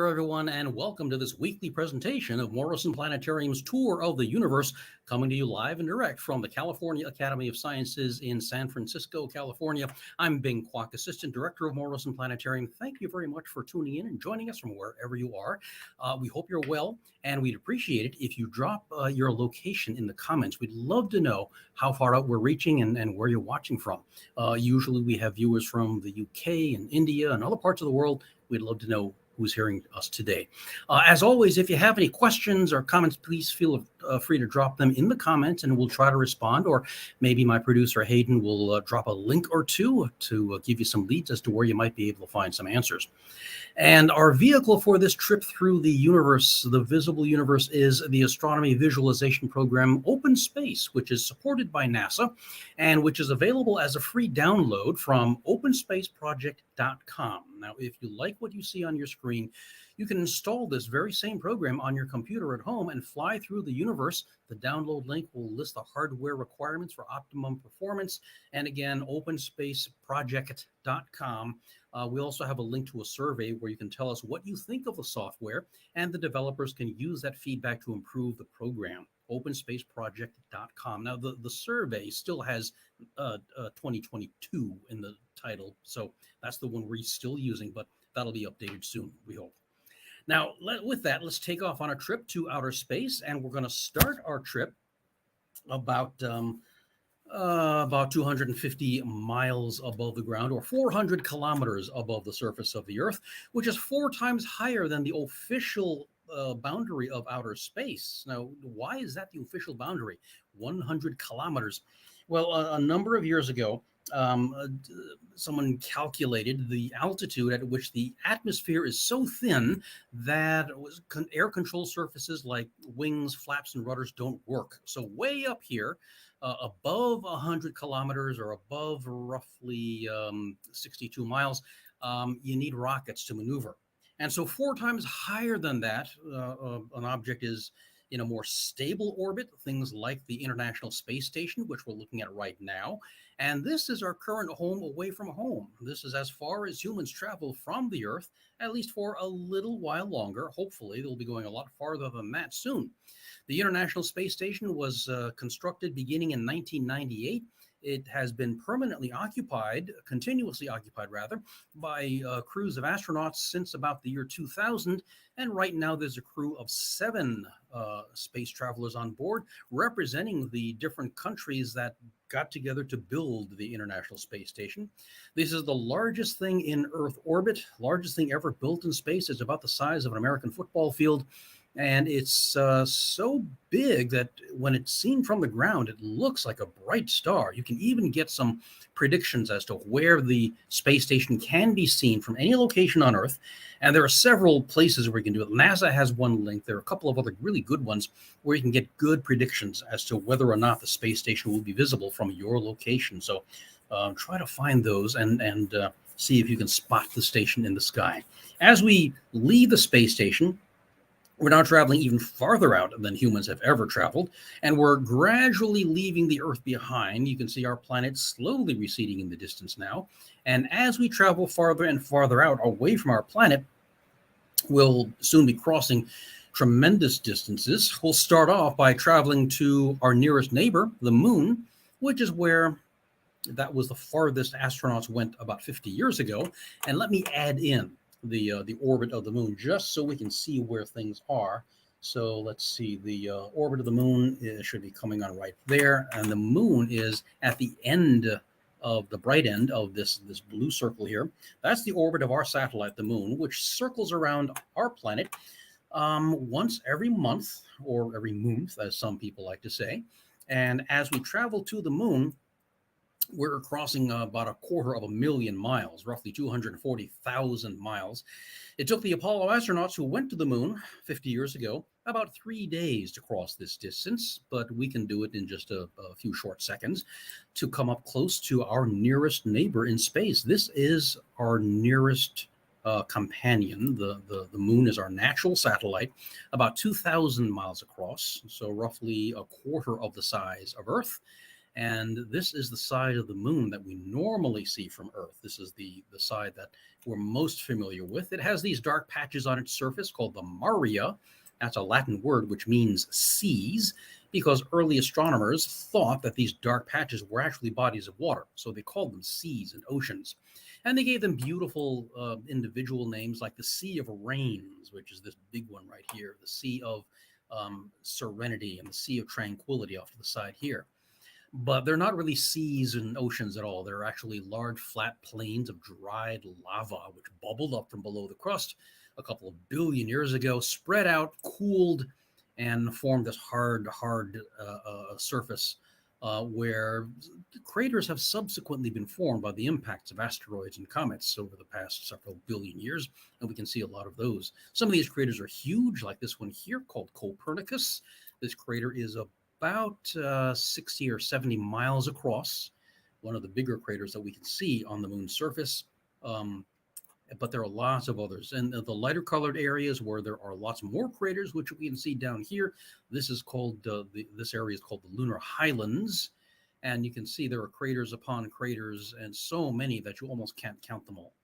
everyone, and welcome to this weekly presentation of Morrison Planetarium's Tour of the Universe, coming to you live and direct from the California Academy of Sciences in San Francisco, California. I'm Bing Kwok, Assistant Director of Morrison Planetarium. Thank you very much for tuning in and joining us from wherever you are. We hope you're well, and we'd appreciate it if you drop your location in the comments. We'd love to know how far out we're reaching and where you're watching from. Usually we have viewers from the UK and India and other parts of the world. We'd love to know who's hearing us today. As always, if you have any questions or comments, please feel free to drop them in the comments and we'll try to respond. Or maybe my producer, Hayden, will drop a link or two to give you some leads as to where you might be able to find some answers. And our vehicle for this trip through the universe, the visible universe, is the astronomy visualization program OpenSpace, which is supported by NASA and which is available as a free download from OpenSpaceProject.com. Now, if you like what you see on your screen, you can install this very same program on your computer at home and fly through the universe. The download link will list the hardware requirements for optimum performance. And again, OpenSpaceProject.com. We also have a link to a survey where you can tell us what you think of the software, and the developers can use that feedback to improve the program. OpenSpaceProject.com. Now, the survey still has 2022 in the title, so that's the one we're still using, but that'll be updated soon, we hope. Now, with that, let's take off on a trip to outer space, and we're going to start our trip about 250 miles above the ground, or 400 kilometers above the surface of the Earth, which is 4 times higher than the official boundary of outer space. Now, why is that the official boundary? 100 kilometers. Well, a number of years ago, someone calculated the altitude at which the atmosphere is so thin that air control surfaces like wings, flaps, and rudders don't work. So way up here, above 100 kilometers or above roughly 62 miles, you need rockets to maneuver. And so 4 times higher than that, an object is in a more stable orbit, things like the International Space Station, which we're looking at right now. And this is our current home away from home. This is as far as humans travel from the Earth, at least for a little while longer. Hopefully, they'll be going a lot farther than that soon. The International Space Station was constructed beginning in 1998. It has been permanently occupied, continuously occupied rather, by crews of astronauts since about the year 2000. And right now there's a crew of 7 space travelers on board, representing the different countries that got together to build the International Space Station. This is the largest thing in Earth orbit, largest thing ever built in space. It's about the size of an American football field. And it's so big that when it's seen from the ground, it looks like a bright star. You can even get some predictions as to where the space station can be seen from any location on Earth. And there are several places where you can do it. NASA has one link. There are a couple of other really good ones where you can get good predictions as to whether or not the space station will be visible from your location. So try to find those and see if you can spot the station in the sky. As we leave the space station, we're now traveling even farther out than humans have ever traveled, and we're gradually leaving the Earth behind. You can see our planet slowly receding in the distance now. And as we travel farther and farther out away from our planet, we'll soon be crossing tremendous distances. We'll start off by traveling to our nearest neighbor, the Moon, which is where that was the farthest astronauts went about 50 years ago. And let me add in the orbit of the Moon, just so we can see where things are. So let's see, the orbit of the Moon should be coming on right there, and the Moon is at the end of the bright end of this blue circle here. That's the orbit of our satellite, the Moon, which circles around our planet once every month, or every month, as some people like to say. And as we travel to the Moon, we're crossing about 250,000 miles, roughly 240,000 miles. It took the Apollo astronauts who went to the Moon 50 years ago about 3 days to cross this distance, but we can do it in just a few short seconds to come up close to our nearest neighbor in space. This is our nearest companion. The Moon is our natural satellite, about 2,000 miles across, so roughly a quarter of the size of Earth. And this is the side of the moon that we normally see from Earth. This is the side that we're most familiar with. It has these dark patches on its surface called the maria. That's a Latin word which means seas, because early astronomers thought that these dark patches were actually bodies of water. So they called them seas and oceans. And they gave them beautiful individual names like the Sea of Rains, which is this big one right here, the Sea of Serenity, and the Sea of Tranquility off to the side here. But they're not really seas and oceans at all. They're actually large flat plains of dried lava, which bubbled up from below the crust a couple of billion years ago, spread out, cooled, and formed this hard surface where craters have subsequently been formed by the impacts of asteroids and comets over the past several billion years, and we can see a lot of those. Some of these craters are huge, like this one here called Copernicus. This crater is about 60 or 70 miles across, one of the bigger craters that we can see on the moon's surface. But there are lots of others. And the lighter colored areas where there are lots more craters, which we can see down here, this is called, this area is called the Lunar Highlands. And you can see there are craters upon craters, and so many that you almost can't count them all.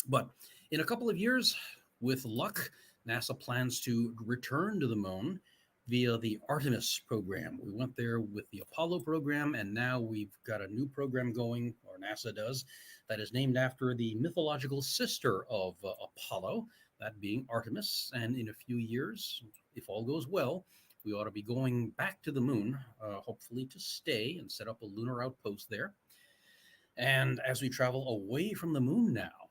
But in a couple of years, with luck, NASA plans to return to the moon via the Artemis program. We went there with the Apollo program, and now we've got a new program going, or NASA does, that is named after the mythological sister of Apollo, that being Artemis. And in a few years, if all goes well, we ought to be going back to the moon, hopefully to stay and set up a lunar outpost there. And as we travel away from the moon now,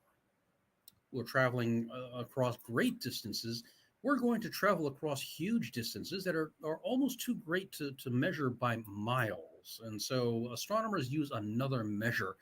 we're traveling across great distances. We're going to travel across huge distances that are almost too great to measure by miles. And so astronomers use another measure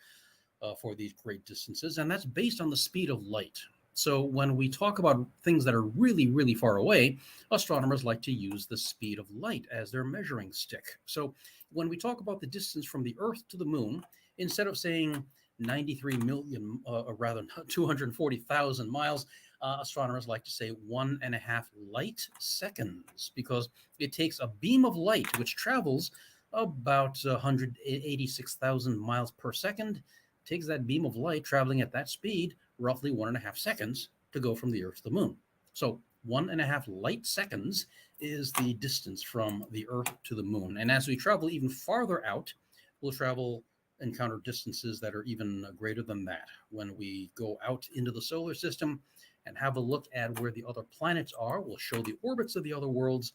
for these great distances, and that's based on the speed of light. So when we talk about things that are really, really far away, astronomers like to use the speed of light as their measuring stick. So when we talk about the distance from the Earth to the moon, instead of saying 93 million, or rather 240,000 miles, astronomers like to say 1.5 light seconds, because it takes a beam of light which travels about 186,000 miles per second, takes that beam of light traveling at that speed roughly 1.5 seconds to go from the Earth to the moon. So 1.5 light seconds is the distance from the Earth to the moon. And as we travel even farther out, we'll encounter distances that are even greater than that. When we go out into the solar system and have a look at where the other planets are, we'll show the orbits of the other worlds,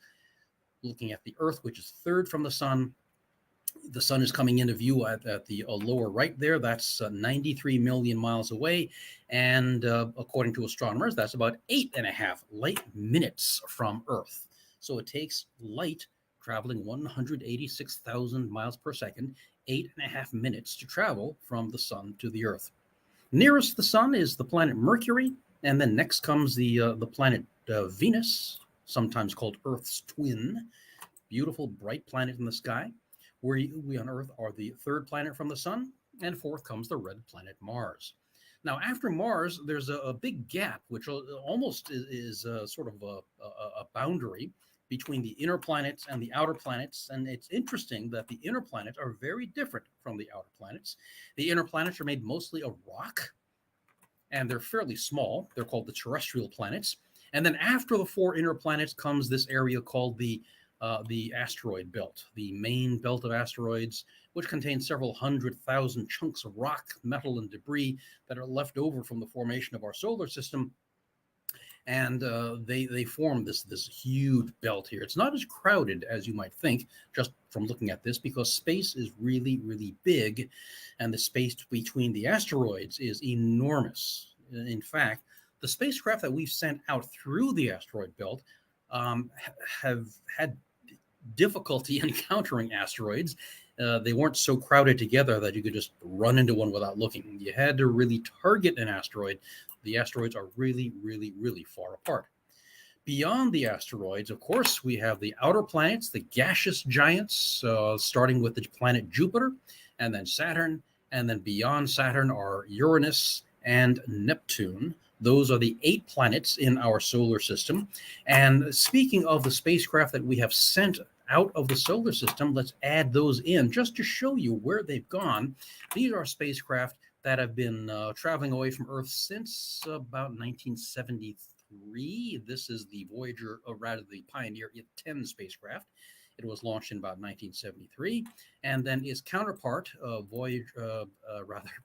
looking at the Earth, which is third from the sun. The sun is coming into view at the lower right there. That's 93 million miles away. And according to astronomers, that's about 8.5 light minutes from Earth. So it takes light traveling 186,000 miles per second, 8.5 minutes to travel from the sun to the Earth. Nearest the sun is the planet Mercury, and then next comes the planet Venus, sometimes called Earth's twin. Beautiful, bright planet in the sky. We on Earth are the third planet from the sun, and fourth comes the red planet Mars. Now, after Mars, there's a big gap, which almost is sort of a boundary between the inner planets and the outer planets. And it's interesting that the inner planets are very different from the outer planets. The inner planets are made mostly of rock, and they're fairly small. They're called the terrestrial planets. And then after the four inner planets comes this area called the asteroid belt, the main belt of asteroids, which contains several 100,000 chunks of rock, metal, and debris that are left over from the formation of our solar system. And they form this huge belt here. It's not as crowded as you might think just from looking at this, because space is really, really big, and the space between the asteroids is enormous. In fact, the spacecraft that we've sent out through the asteroid belt have had difficulty encountering asteroids. They weren't so crowded together that you could just run into one without looking. You had to really target an asteroid. The asteroids are really, really, really far apart. Beyond the asteroids, of course, we have the outer planets, the gaseous giants, starting with the planet Jupiter, and then Saturn, and then beyond Saturn are Uranus and Neptune. Those are the 8 planets in our solar system. And speaking of the spacecraft that we have sent out of the solar system. Let's add those in just to show you where they've gone. These are spacecraft that have been traveling away from Earth since about 1973. This is the Voyager, or rather the Pioneer 10 spacecraft. It was launched in about 1973, and then its counterpart,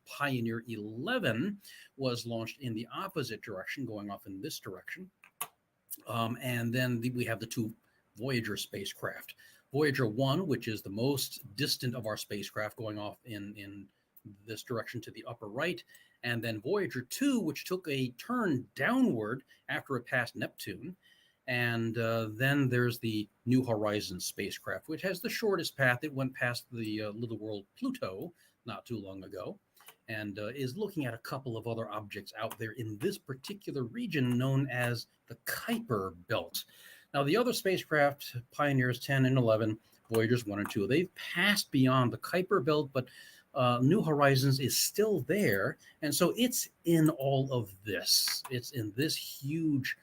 Pioneer 11, was launched in the opposite direction, going off in this direction. And then we have the two Voyager spacecraft. Voyager 1, which is the most distant of our spacecraft, going off in this direction to the upper right, and then Voyager 2, which took a turn downward after it passed Neptune. And then there's the New Horizons spacecraft, which has the shortest path. It went past the little world Pluto not too long ago, and is looking at a couple of other objects out there in this particular region known as the Kuiper Belt. Now, the other spacecraft, Pioneers 10 and 11, Voyagers 1 and 2, they've passed beyond the Kuiper Belt, but New Horizons is still there. And so it's in all of this. It's in this huge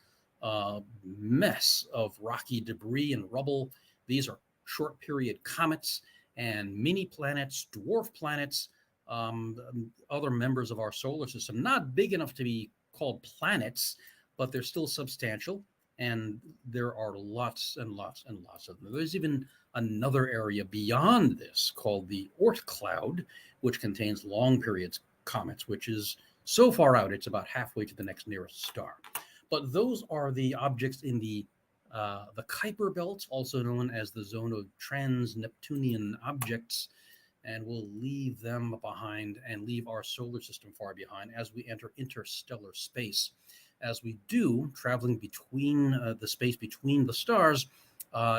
mess of rocky debris and rubble. These are short period comets and mini planets, dwarf planets, other members of our solar system, not big enough to be called planets, but they're still substantial. And there are lots and lots and lots of them. There's even another area beyond this called the Oort cloud, which contains long period comets, which is so far out, it's about halfway to the next nearest star. But those are the objects in the Kuiper Belt, also known as the zone of trans-Neptunian objects, and we'll leave them behind and leave our solar system far behind as we enter interstellar space. As we do, traveling between the space between the stars,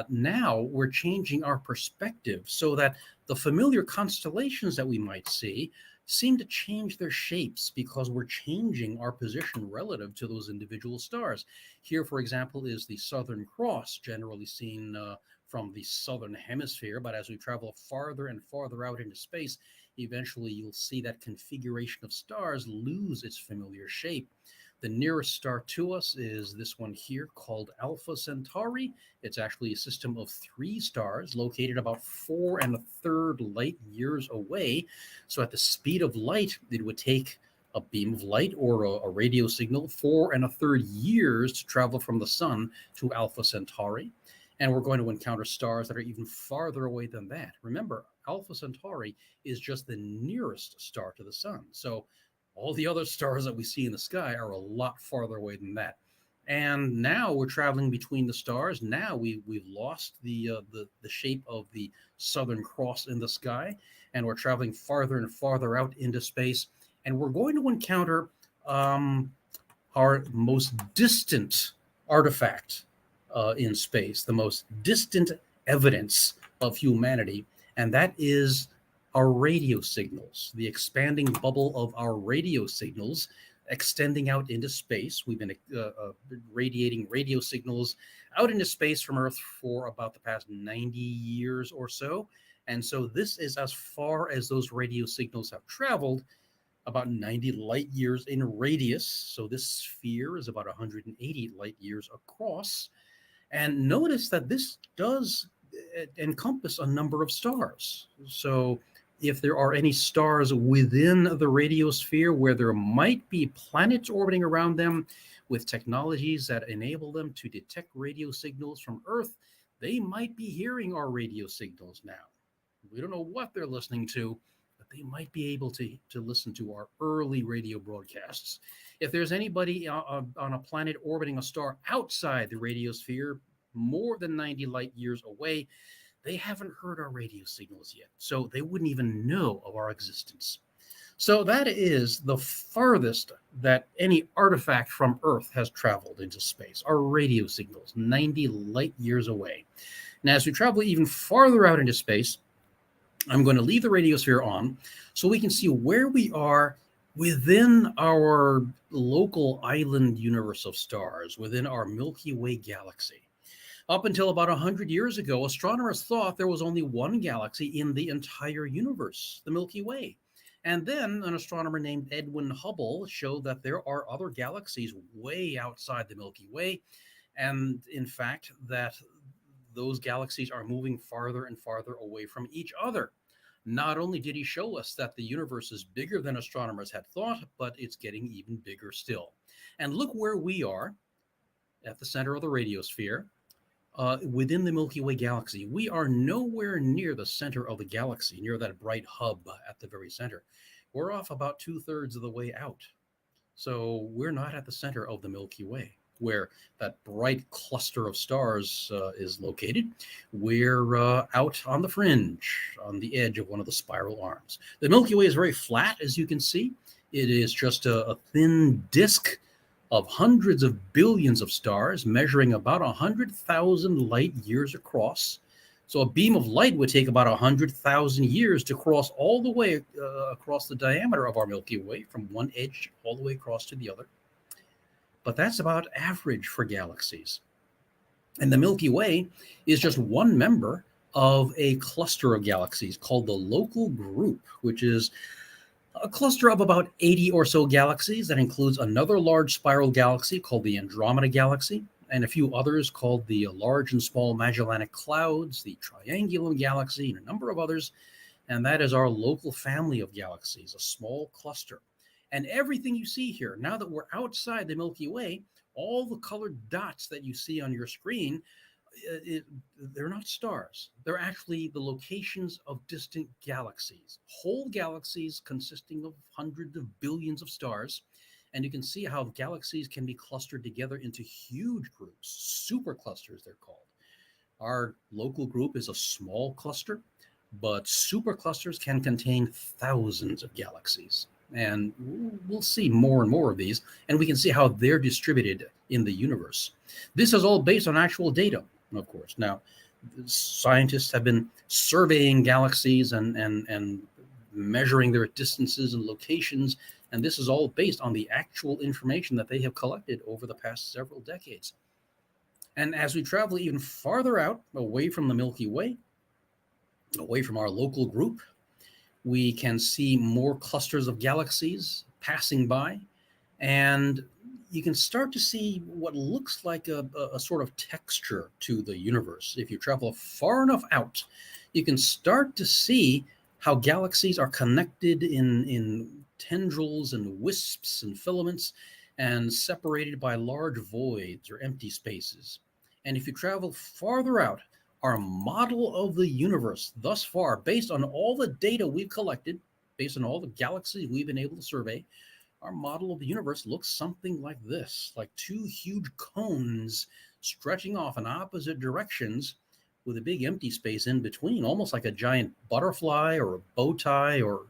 now we're changing our perspective so that the familiar constellations that we might see seem to change their shapes because we're changing our position relative to those individual stars. Here, for example, is the Southern Cross, generally seen from the southern hemisphere, but as we travel farther and farther out into space, eventually you'll see that configuration of stars lose its familiar shape. The nearest star to us is this one here called Alpha Centauri. It's actually a system of 3 stars located about 4 1/3 light years away. So at the speed of light, it would take a beam of light or a radio signal 4 1/3 years to travel from the sun to Alpha Centauri. And we're going to encounter stars that are even farther away than that. Remember, Alpha Centauri is just the nearest star to the sun. So all the other stars that we see in the sky are a lot farther away than that. And now we're traveling between the stars. Now we've lost the shape of the Southern Cross in the sky, and we're traveling farther and farther out into space. And we're going to encounter our most distant artifact in space, the most distant evidence of humanity, and that is our radio signals, the expanding bubble of our radio signals extending out into space. We've been radiating radio signals out into space from Earth for about the past 90 years or so. And so this is as far as those radio signals have traveled, about 90 light years in radius. So this sphere is about 180 light years across. And notice that this does encompass a number of stars. So if there are any stars within the radiosphere where there might be planets orbiting around them with technologies that enable them to detect radio signals from Earth, they might be hearing our radio signals now. We don't know what they're listening to, but they might be able to listen to our early radio broadcasts. If there's anybody on a planet orbiting a star outside the radiosphere, more than 90 light years away, they haven't heard our radio signals yet, so they wouldn't even know of our existence. So that is the farthest that any artifact from Earth has traveled into space, our radio signals, 90 light years away. Now, as we travel even farther out into space, I'm going to leave the radiosphere on so we can see where we are within our local island universe of stars, within our Milky Way galaxy. Up until about 100 years ago, astronomers thought there was only one galaxy in the entire universe, the Milky Way. And then an astronomer named Edwin Hubble showed that there are other galaxies way outside the Milky Way. And in fact, that those galaxies are moving farther and farther away from each other. Not only did he show us that the universe is bigger than astronomers had thought, but it's getting even bigger still. And look where we are at the center of the radiosphere, within the Milky Way galaxy. We are nowhere near the center of the galaxy, near that bright hub at the very center. We're off about 2/3 of the way out. So we're not at the center of the Milky Way, where that bright cluster of stars is located. We're out on the fringe, on the edge of one of the spiral arms. The Milky Way is very flat, as you can see. It is just a thin disk of hundreds of billions of stars, measuring about 100,000 light years across. So a beam of light would take about 100,000 years to cross all the way across the diameter of our Milky Way, from one edge all the way across to the other. But that's about average for galaxies. And the Milky Way is just one member of a cluster of galaxies called the local group, which is a cluster of about 80 or so galaxies that includes another large spiral galaxy called the Andromeda Galaxy, and a few others called the Large and Small Magellanic Clouds, the Triangulum Galaxy, and a number of others. And that is our local family of galaxies, a small cluster. And everything you see here, now that we're outside the Milky Way, all the colored dots that you see on your screen, they're not stars. They're actually the locations of distant galaxies, whole galaxies consisting of hundreds of billions of stars. And you can see how galaxies can be clustered together into huge groups, superclusters they're called. Our local group is a small cluster, but superclusters can contain thousands of galaxies. And we'll see more and more of these, and we can see how they're distributed in the universe. This is all based on actual data, of course. Now, scientists have been surveying galaxies and measuring their distances and locations, and this is all based on the actual information that they have collected over the past several decades. And as we travel even farther out, away from the Milky Way, away from our local group, we can see more clusters of galaxies passing by, and you can start to see what looks like a sort of texture to the universe. If you travel far enough out, you can start to see how galaxies are connected in tendrils and wisps and filaments, and separated by large voids or empty spaces. And if you travel farther out, our model of the universe thus far, based on all the data we've collected, based on all the galaxies we've been able to survey, our model of the universe looks something like this, like two huge cones stretching off in opposite directions with a big empty space in between, almost like a giant butterfly or a bow tie or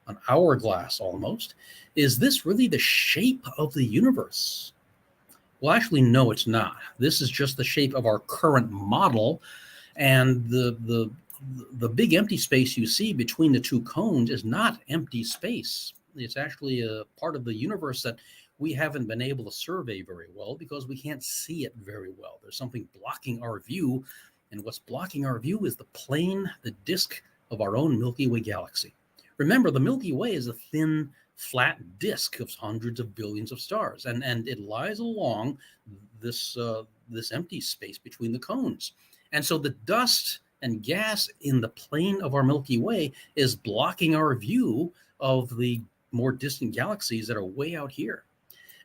an hourglass almost. Is this really the shape of the universe? Well, actually, no, it's not. This is just the shape of our current model, and the big empty space you see between the two cones is not empty space. It's actually a part of the universe that we haven't been able to survey very well because we can't see it very well. There's something blocking our view, and what's blocking our view is the plane, the disk of our own Milky Way galaxy. Remember, the Milky Way is a thin, flat disk of hundreds of billions of stars, and it lies along this empty space between the cones. And so the dust and gas in the plane of our Milky Way is blocking our view of the more distant galaxies that are way out here.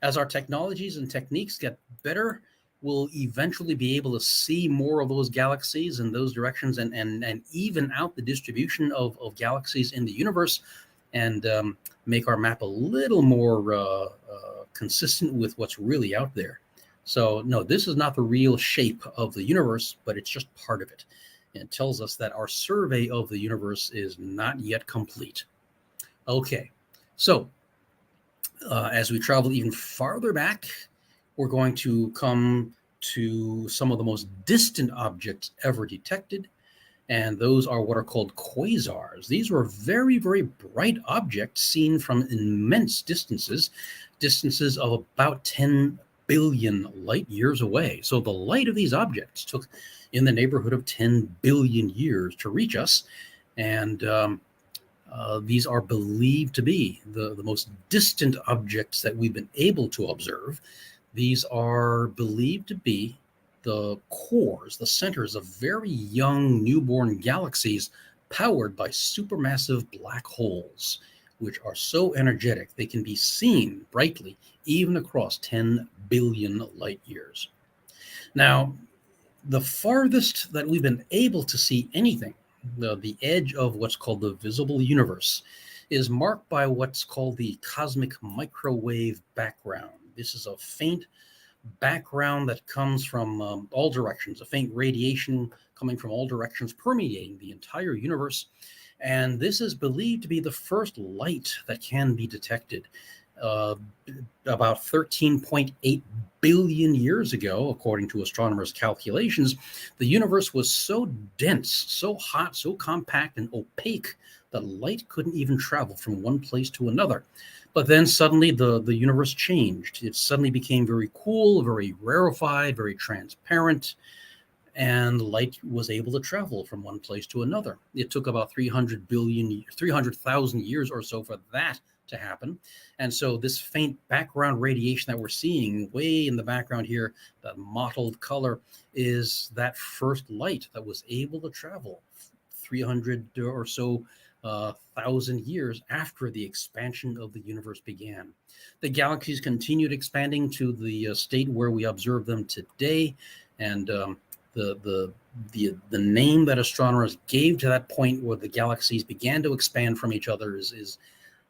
As our technologies and techniques get better, we'll eventually be able to see more of those galaxies in those directions, and even out the distribution of galaxies in the universe, and make our map a little more consistent with what's really out there. So no, this is not the real shape of the universe, but it's just part of it. And it tells us that our survey of the universe is not yet complete. Okay, so as we travel even farther back, we're going to come to some of the most distant objects ever detected, and those are what are called quasars. These were very, very bright objects seen from immense distances of about 10 billion light years away. So the light of these objects took in the neighborhood of 10 billion years to reach us, and these are believed to be the most distant objects that we've been able to observe. These are believed to be the cores, the centers of very young newborn galaxies powered by supermassive black holes, which are so energetic they can be seen brightly even across 10 billion light years. Now, the farthest that we've been able to see anything, the edge of what's called the visible universe, is marked by what's called the cosmic microwave background. This is a faint background that comes from all directions, a faint radiation coming from all directions, permeating the entire universe. And this is believed to be the first light that can be detected. Uh, about 13.8 billion years ago, according to astronomers' calculations, the universe was so dense, so hot, so compact and opaque that light couldn't even travel from one place to another. But then suddenly the universe changed. It suddenly became very cool, very rarefied, very transparent, and light was able to travel from one place to another. It took about 300,000 years or so for that to happen. And so this faint background radiation that we're seeing way in the background here, that mottled color, is that first light that was able to travel 300 or so thousand years after the expansion of the universe began. The galaxies continued expanding to the state where we observe them today, and the name that astronomers gave to that point where the galaxies began to expand from each other is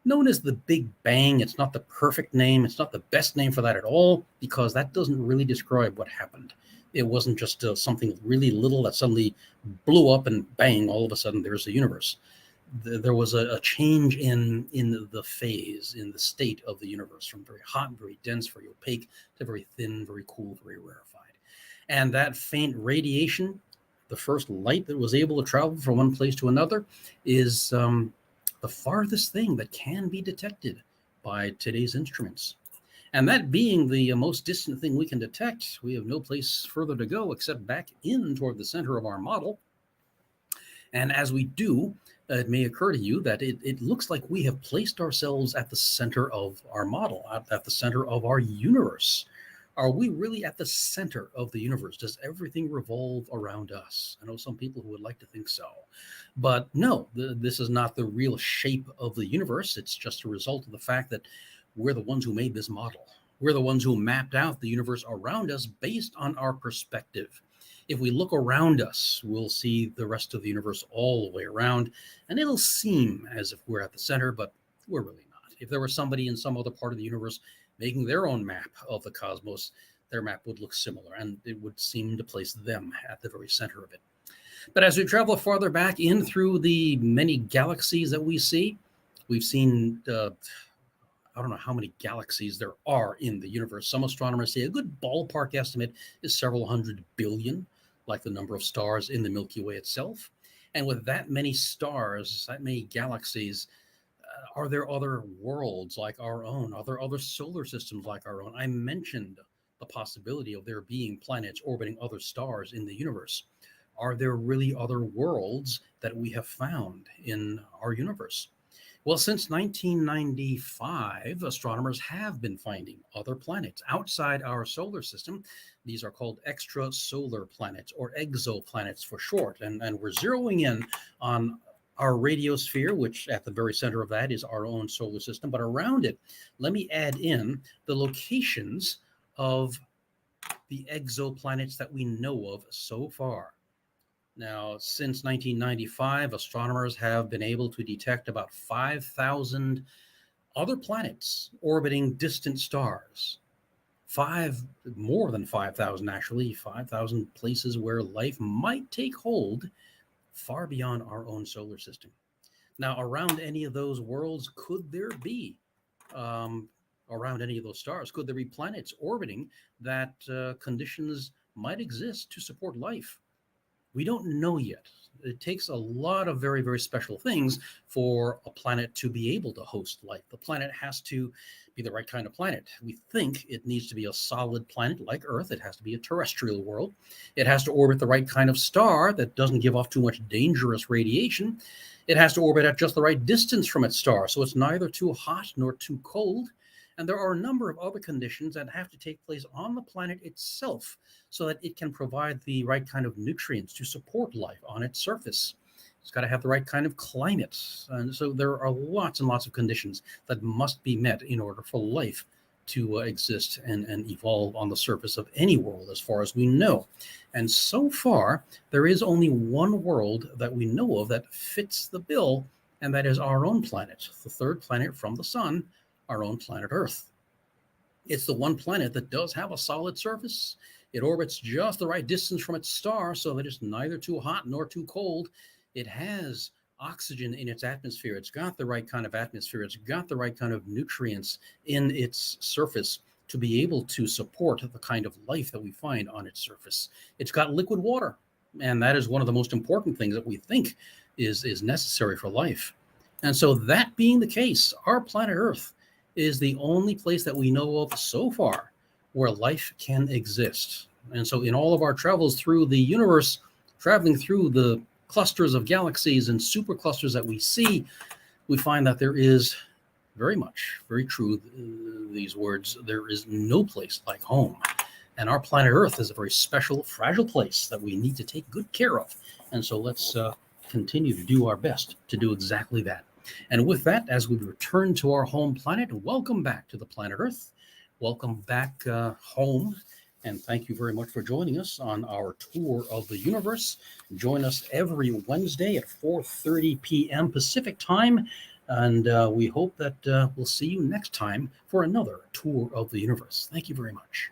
known as the Big Bang. It's not the perfect name. It's not the best name for that at all, because that doesn't really describe what happened. It wasn't just something really little that suddenly blew up and bang, all of a sudden there's the universe. There was a change in the phase, in the state of the universe, from very hot, very dense, very opaque, to very thin, very cool, very rarefied. And that faint radiation, the first light that was able to travel from one place to another, is the farthest thing that can be detected by today's instruments. And that being the most distant thing we can detect, we have no place further to go except back in toward the center of our model. And as we do, it may occur to you that it looks like we have placed ourselves at the center of our model, at the center of our universe. Are we really at the center of the universe? Does everything revolve around us? I know some people who would like to think so. But no, this is not the real shape of the universe. It's just a result of the fact that we're the ones who made this model. We're the ones who mapped out the universe around us based on our perspective. If we look around us, we'll see the rest of the universe all the way around, and it'll seem as if we're at the center, but we're really not. If there was somebody in some other part of the universe making their own map of the cosmos, their map would look similar, and it would seem to place them at the very center of it. But as we travel farther back in through the many galaxies that we see, we've seen I don't know how many galaxies there are in the universe. Some astronomers say a good ballpark estimate is several hundred billion, like the number of stars in the Milky Way itself. And with that many stars, that many galaxies, are there other worlds like our own? Are there other solar systems like our own? I mentioned the possibility of there being planets orbiting other stars in the universe. Are there really other worlds that we have found in our universe? Well, since 1995, astronomers have been finding other planets outside our solar system. These are called extrasolar planets, or exoplanets for short. And we're zeroing in on our radiosphere, which at the very center of that is our own solar system. But around it, let me add in the locations of the exoplanets that we know of so far. Now, since 1995, astronomers have been able to detect about 5,000 other planets orbiting distant stars. More than 5,000, actually, 5,000 places where life might take hold far beyond our own solar system. Now, around any of those worlds, could there be, around any of those stars, could there be planets orbiting that conditions might exist to support life? We don't know yet. It takes a lot of very, very special things for a planet to be able to host life. The planet has to be the right kind of planet. We think it needs to be a solid planet like Earth. It has to be a terrestrial world. It has to orbit the right kind of star that doesn't give off too much dangerous radiation. It has to orbit at just the right distance from its star, so it's neither too hot nor too cold. And there are a number of other conditions that have to take place on the planet itself so that it can provide the right kind of nutrients to support life on its surface. It's got to have the right kind of climate. And so there are lots and lots of conditions that must be met in order for life to exist and evolve on the surface of any world, as far as we know. And so far, there is only one world that we know of that fits the bill, and that is our own planet, the third planet from the sun, our own planet Earth. It's the one planet that does have a solid surface. It orbits just the right distance from its star so that it's neither too hot nor too cold. It has oxygen in its atmosphere. It's got the right kind of atmosphere. It's got the right kind of nutrients in its surface to be able to support the kind of life that we find on its surface. It's got liquid water, and that is one of the most important things that we think is necessary for life. And so, that being the case, our planet Earth is the only place that we know of so far where life can exist. And so, in all of our travels through the universe, traveling through the clusters of galaxies and superclusters that we see, we find that there is very true, these words, there is no place like home. And our planet Earth is a very special, fragile place that we need to take good care of. And so let's continue to do our best to do exactly that. And with that, as we return to our home planet, welcome back to the planet Earth. Welcome back home. And thank you very much for joining us on our tour of the universe. Join us every Wednesday at 4:30 p.m. Pacific time. And we hope that we'll see you next time for another tour of the universe. Thank you very much.